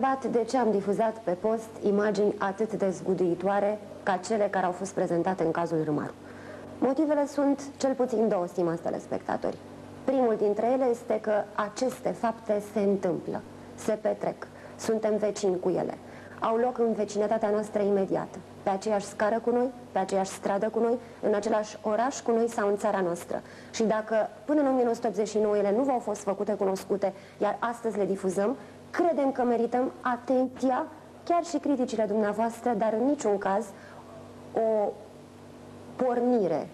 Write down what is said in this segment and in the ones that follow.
întrebat de ce am difuzat pe post imagini atât de zguduitoare ca cele care au fost prezentate în cazul Râmaru. Motivele sunt cel puțin două, stimați telespectatori. Primul dintre ele este că aceste fapte se întâmplă, se petrec, suntem vecini cu ele. Au loc în vecinătatea noastră imediată, pe aceeași scară cu noi, pe aceeași stradă cu noi, în același oraș cu noi sau în țara noastră. Și dacă până în 1989 ele nu v-au fost făcute cunoscute, iar astăzi le difuzăm, credem că merităm atenția, chiar și criticile dumneavoastră, dar în niciun caz o pornire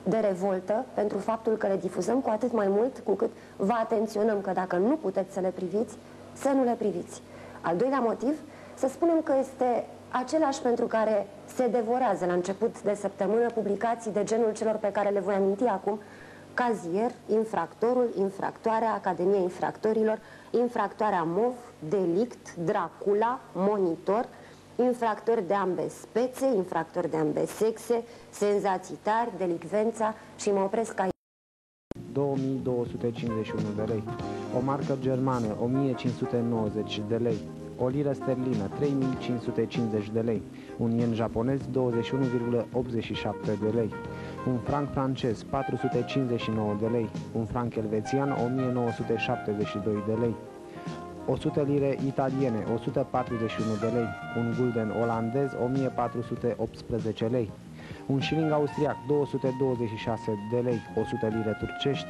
de revoltă pentru faptul că le difuzăm, cu atât mai mult cu cât vă atenționăm că dacă nu puteți să le priviți, să nu le priviți. Al doilea motiv, să spunem că este același pentru care se devorează la început de săptămână publicații de genul celor pe care le voi aminti acum: Cazier, Infractorul, Infractoarea, Academia Infractorilor, Infractoarea MOV, Delict, Dracula, Monitor, Infractori de ambe spețe, infractori de ambe sexe, Senzații tari, Delicvența și mă opresc aici. 2251 de lei. O marcă germană, 1590 de lei. O liră sterlină, 3550 de lei. Un ien japonez, 21,87 de lei. Un franc francez, 459 de lei. Un franc elvețian, 1972 de lei. 100 lire italiene, 141 de lei. Un gulden olandez, 1418 lei. Un șiling austriac, 226 de lei. 100 lire turcești,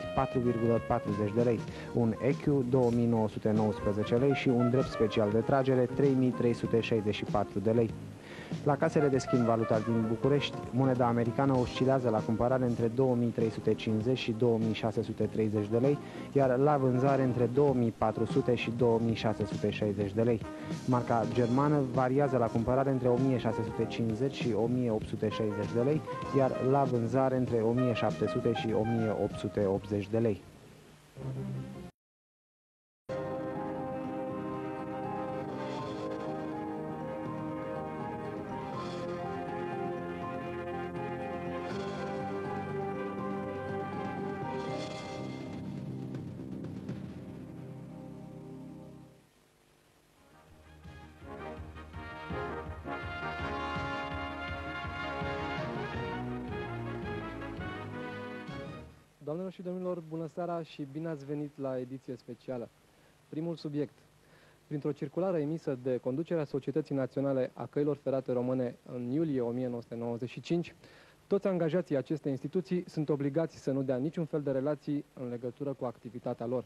4,40 de lei. Un echiu, 2919 lei și un drept special de tragere, 3364 de lei. La casele de schimb valutar din București, moneda americană oscilează la cumpărare între 2350 și 2630 de lei, iar la vânzare între 2400 și 2660 de lei. Marca germană variază la cumpărare între 1650 și 1860 de lei, iar la vânzare între 1700 și 1880 de lei. Doamnelor și domnilor, bună seara și bine ați venit la ediție specială. Primul subiect. Printr-o circulară emisă de conducerea Societății Naționale a Căilor Ferate Române în iulie 1995, toți angajații acestei instituții sunt obligați să nu dea niciun fel de relații în legătură cu activitatea lor.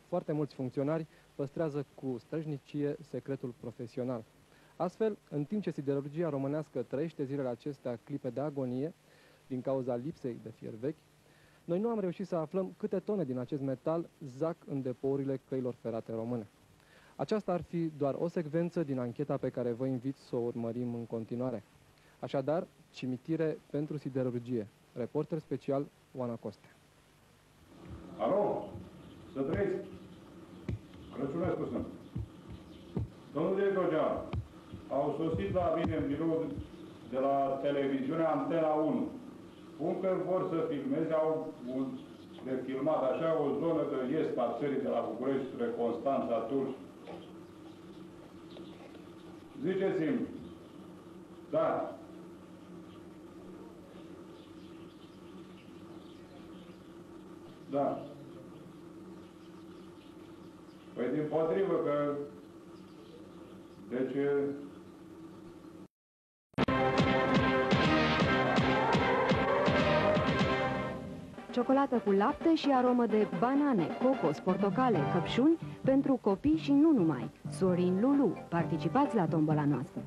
Foarte mulți funcționari păstrează cu străjnicie secretul profesional. Astfel, în timp ce siderurgia românească trăiește zilele acestea clipe de agonie din cauza lipsei de fier vechi, noi nu am reușit să aflăm câte tone din acest metal zac în depourile căilor ferate române. Aceasta ar fi doar o secvență din ancheta pe care vă invit să o urmărim în continuare. Așadar, cimitire pentru siderurgie. Reporter special, Oana Costea. Alo? Să trăiți! Crăciunescu sunt. Domnul director general, au sosit la mine în birou de la televiziunea Antena 1. Spun că vor să filmeze, au de filmat așa o zonă de est a țării de la București, spre Constanța, Turci. Ziceți-mi, da. Da. Păi dimpotrivă că... Deci... Ciocolată cu lapte și aromă de banane, cocos, portocale, căpșuni pentru copii și nu numai. Sorin Lulu, participați la tombola noastră.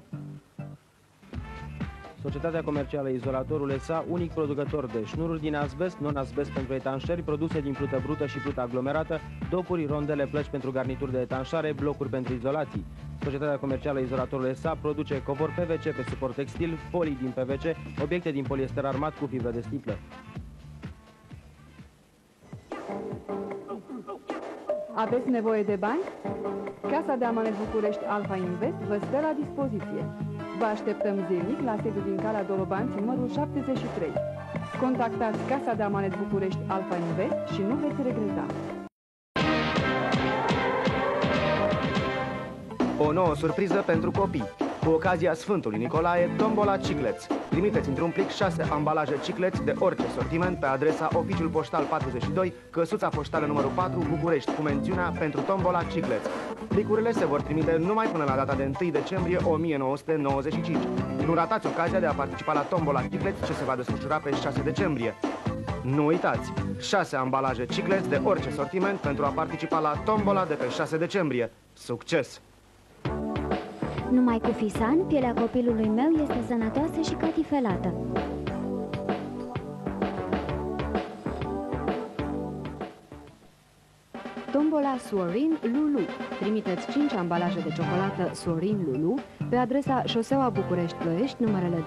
Societatea Comercială Izolatorul S.A., unic producător de șnururi din azbest, non-azbest pentru etanșări, produse din plută brută și plută aglomerată, dopuri, rondele, plăci pentru garnituri de etanșare, blocuri pentru izolații. Societatea Comercială Izolatorul S.A. produce covor PVC pe suport textil, folii din PVC, obiecte din poliester armat cu fibră de sticlă. Aveți nevoie de bani? Casa de Amanet București Alfa Invest vă stă la dispoziție. Vă așteptăm zilnic la sediul din Calea Dorobanți, numărul 73. Contactați Casa de Amanet București Alfa Invest și nu veți regreta. O nouă surpriză pentru copii. Cu ocazia Sfântului Nicolae, tombola Chiclets. Trimiteți într-un plic 6 ambalaje Chiclets de orice sortiment pe adresa Oficiul Poștal 42, Căsuța Poștală numărul 4, București, cu mențiunea pentru tombola Chiclets. Plicurile se vor trimite numai până la data de 1 decembrie 1995. Nu ratați ocazia de a participa la tombola Chiclets, ce se va desfășura pe 6 decembrie. Nu uitați, 6 ambalaje Chiclets de orice sortiment pentru a participa la tombola de pe 6 decembrie. Succes! Numai cu Fisan, pielea copilului meu este sănătoasă și catifelată. Tombola Sorin Lulu. Trimiteți 5 ambalaje de ciocolată Sorin Lulu pe adresa Șoseaua București-Ploiești, numerele 25-27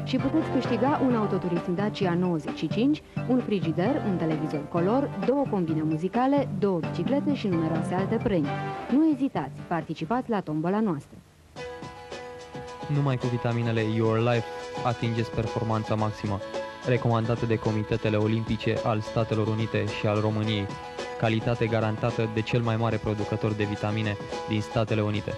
și puteți câștiga un autoturism Dacia 95, un frigider, un televizor color, 2 combine muzicale, 2 biciclete și numeroase alte premii. Nu ezitați, participați la tombola noastră. Numai cu vitaminele Your Life atingeți performanța maximă, recomandată de Comitetele Olimpice al Statelor Unite și al României, calitate garantată de cel mai mare producător de vitamine din Statele Unite.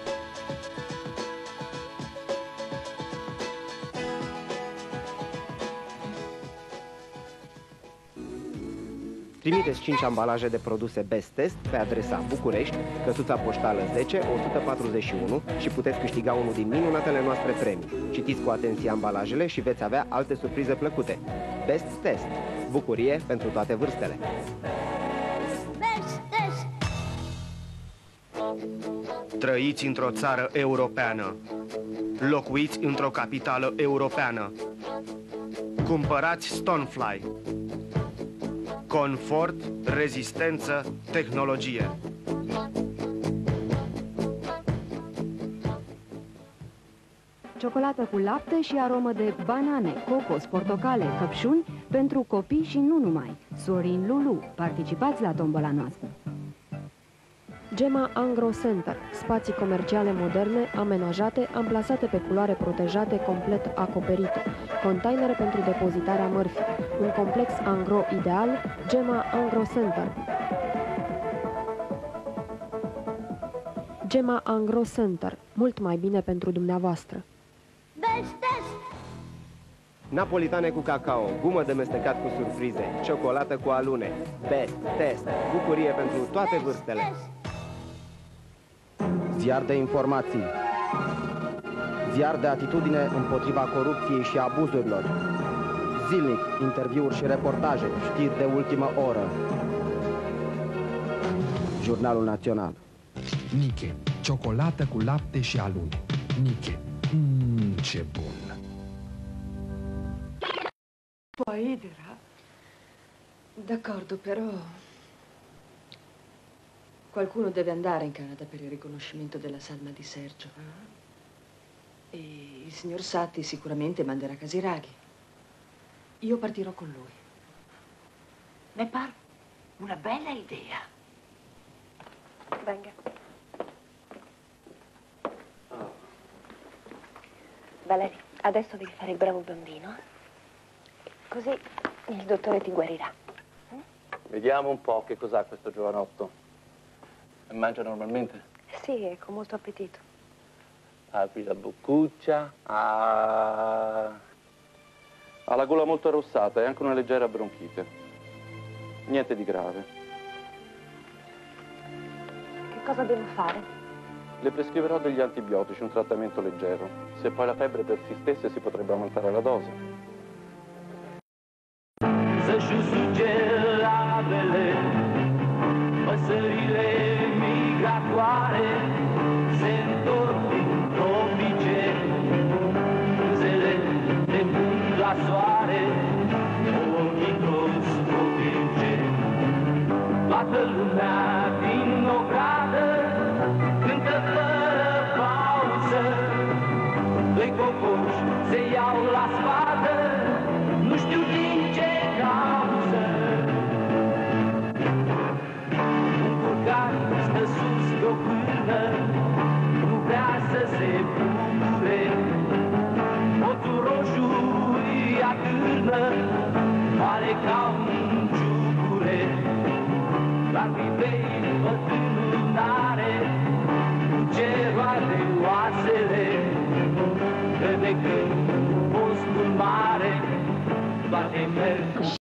Trimiteți 5 ambalaje de produse Best Test pe adresa București, Căsuța Poștală 10 141 și puteți câștiga unul din minunatele noastre premii. Citiți cu atenție ambalajele și veți avea alte surprize plăcute. Best Test. Bucurie pentru toate vârstele. Best Test. Trăiți într-o țară europeană. Locuiți într-o capitală europeană. Cumpărați Stonefly. Confort, rezistență, tehnologie. Ciocolată cu lapte și aromă de banane, cocos, portocale, căpșuni pentru copii și nu numai. Sorin Lulu, participați la tombola noastră. Gemma Angro Center, spații comerciale moderne, amenajate, amplasate pe culoare protejate, complet acoperite. Containere pentru depozitarea mărfii. Un complex angro ideal, Gemma Angro Center. Gemma Angro Center, mult mai bine pentru dumneavoastră. Best Test. Napolitane cu cacao, gumă de mestecat cu surprize, ciocolată cu alune. Best Test. Bucurie pentru toate vârstele. Ziar de informații. Ziar de atitudine împotriva corupției și abuzurilor. Zilnic, interviuri și reportaje, știri de ultimă oră. Jurnalul Național. Niche, ciocolată cu lapte și alune. Niche, ce bun! Poi dirà, d'accordo, però qualcuno deve andare in Canada per il riconoscimento della salma di Sergio. E il signor Satti sicuramente manderà Casiraghi. Io partirò con lui. Mi pare una bella idea. Venga. Valeria, adesso devi fare il bravo bambino. Così il dottore ti guarirà. Vediamo un po' che cos'ha questo giovanotto. Mangia normalmente? Sì, e con molto appetito. Apri la boccuccia. Ha la gola molto arrossata e anche una leggera bronchite. Niente di grave. Che cosa devo fare? Le prescriverò degli antibiotici, un trattamento leggero. Se poi la febbre persistesse si potrebbe aumentare la dose. Să-și sugerabele, păsările migratoare se întorc din tropice, zele de mult la soare, o microscopice. Toată lumea din ogradă cântă fără pauză, doi cocoși se iau la spadă, nu știu din ce cauză. Un curcan stă sus de-o până, nu vrea să se bucure. Oțul roșu îi atârnă, pare ca un ciucure. Dar vivei bătrânul n-are de când postul mare toate merg.